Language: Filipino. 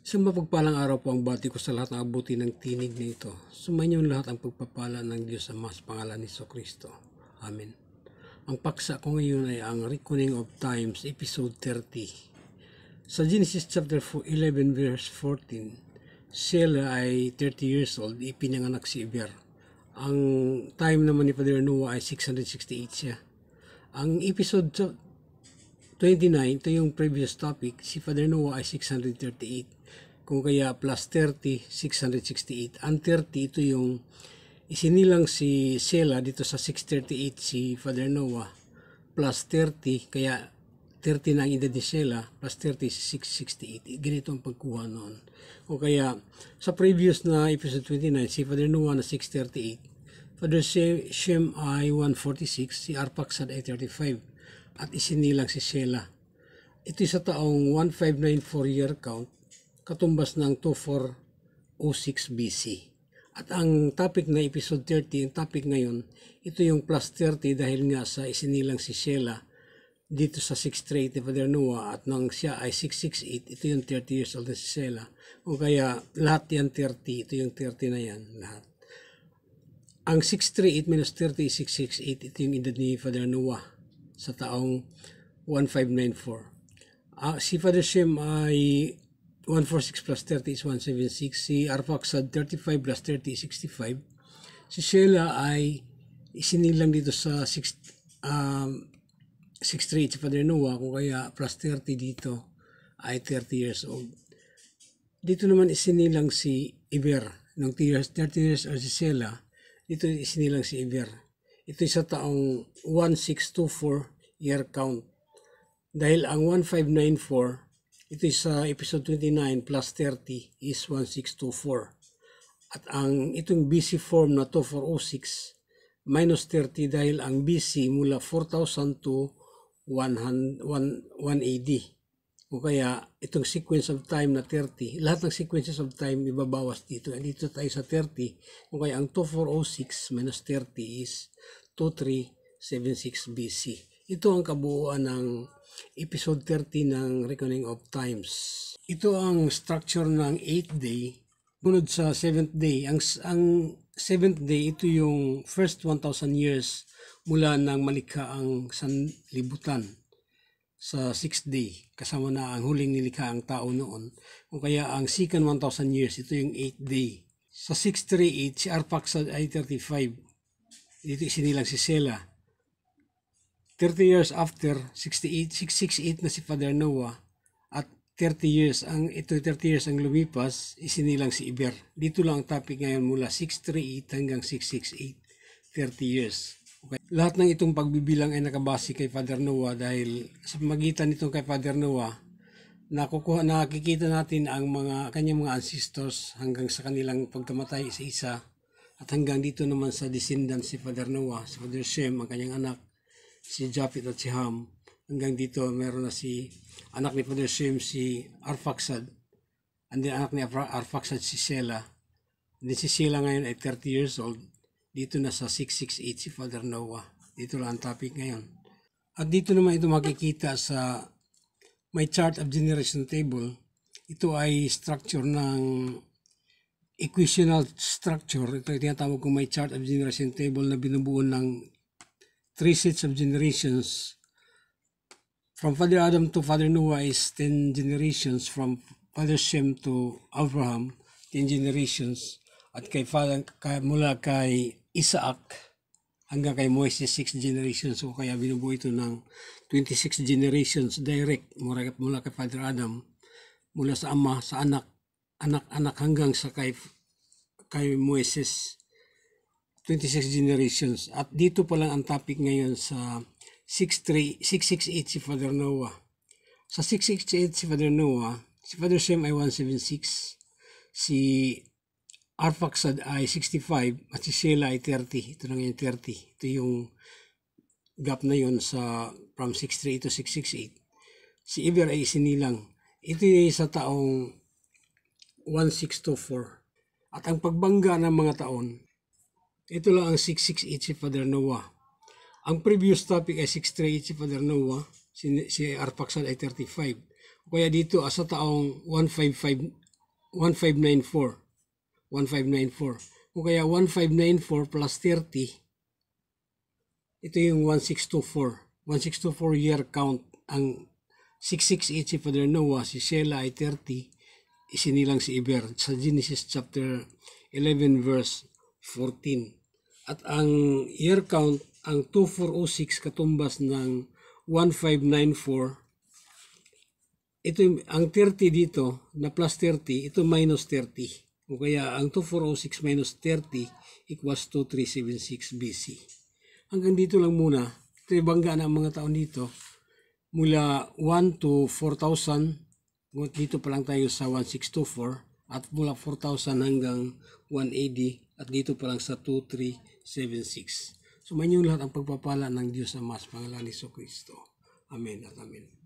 Sa mapagpalang araw po ang bati ko sa lahat ng abuti ng tinig na ito. Sumainyo lahat ang pagpapala ng Diyos Ama sa pangalan ni Kristo. Amen. Ang paksa ko ngayon ay ang Reckoning of Times, episode 30. Sa Genesis chapter 11 verse 14, Shelah ay 30 years old, ipinanganak si Eber. Ang time naman ni Father Noah ay 668 siya. Ang episode 29, ito yung previous topic, si Father Noah ay 638. Kung kaya plus 30, 668. Ang 30, ito yung isinilang si Shelah dito sa 638 si Father Noah. Plus 30, kaya 30 na ang edad ni Shelah, plus 30 si 668. Ganito ang pagkuha noon. O kaya, sa previous na episode 29, si Father Noah na 638. Father Shem ay 146, si Arphaxad ay 35. At isinilang si Shelah. Ito sa taong 1594 year count, katumbas ng 2406 BC. At ang topic na episode 30, ang topic ngayon, ito yung plus 30 dahil nga sa isinilang si Shelah dito sa 638 ni Father Noah, at nang siya ay 668, ito yung 30 years old na si Shelah. O kaya lahat yan 30, ito yung 30 na yan, lahat. Ang 638 minus 30 is 668, ito yung edad ni Father Noah sa taong 1594. Si Father Shem ay 146 plus 30 is 176. Si Arphaxad 35 plus 30 is 65. Si Shelah ay isinilang dito sa 638 si Father Noah, kung kaya plus 30 dito ay 30 years old. Dito naman isinilang si Eber. Nung 30 years old si Shelah, dito isinilang si Eber. Ito sa taong 1624 year count. Dahil ang 1594, ito sa episode 29 plus 30 is 1624. At ang itong BC form na 2406 minus 30 dahil ang BC mula 4000 to 1 AD. O kaya itong sequence of time na 30, lahat ng sequences of time ibabawas dito. Dito tayo sa 30. O kaya ang 2406 minus 30 is 2376 BC. Ito ang kabuuan ng episode 30 ng Reckoning of Times. Ito ang structure ng 8th day. Sunod sa 7th day. Ang 7th day, ito yung first 1,000 years mula nang malikha ang sanlibutan. Sa 6th day, kasama na ang huling nilikha ang tao noon. O kaya ang second 1,000 years, ito yung 8th day. Sa 638, si Arphaxad ay 35. Dito isinilang si Shelah. 30 years after, 668 na si Father Noah. At 30 years ang lumipas, isinilang si Eber. Dito lang ang topic ngayon mula 638 hanggang 668. 30 years. Okay. Lahat ng itong pagbibilang ay nakabase kay Father Noah dahil sa pamagitan nitong kay Father Noah, nakikita natin ang kanyang mga ancestors hanggang sa kanilang pagkamatay sa isa, at hanggang dito naman sa descendants si Father Noah, si Father Shem, ang kanyang anak, si Japheth at si Ham. Hanggang dito meron na si anak ni Father Shem, si Arphaxad, and then anak ni Arphaxad si Shelah. Then si Shelah ngayon ay 30 years old. Dito na sa 668 si Father Noah. Dito lang ang topic ngayon. At dito naman ito makikita sa my chart of generation table. Ito ay structure ng equational structure. Ito yung tinatawag kong my chart of generation table na binubuo ng 3 sets of generations. From Father Adam to Father Noah is 10 generations. From Father Shem to Abraham, 10 generations. At mula kay Isaac hanggang kay Moises, 6 generations. So kaya binubuo ito ng 26 generations direct mula kay Father Adam, mula sa ama, sa anak hanggang sa kay Moises. 26 generations. At dito pa lang ang topic ngayon sa 668 si Father Noah. Sa 668 si Father Noah, si Father Shem ay 176, si Arphaxad ay 65, at si Shelah ay 30. Ito lang yung 30. Ito yung gap na yun sa from 638 to 668. Si Eber ay isinilang. Ito yung sa taong 1624. At ang pagbangga ng mga taon, ito lang ang 668 si Father Noah. Ang previous topic ay 638 si Father Noah, si Arphaxad ay 35. Kaya dito sa taong 1594. 1594. O kaya 1594 plus 30, ito yung 1624. 1624 year count. Ang 668 si Father Noah, si Shelah ay 30, isinilang si Eber sa Genesis chapter 11 verse 14. At ang year count, ang 2406 katumbas ng 1594, ito ang 30 dito na plus 30, ito minus 30. O kaya ang 2406 minus 30 equals 2376 BC. Hanggang dito lang muna. Ito yung bangga ng mga taon dito. Mula 1 to 4,000, dito pa lang tayo sa 1624, at mula 4,000 hanggang 180, at dito pa lang sa 2376. So, mainyo lahat ang pagpapala ng Diyos Ama sa pangalan ni Jesucristo. Amen at amen.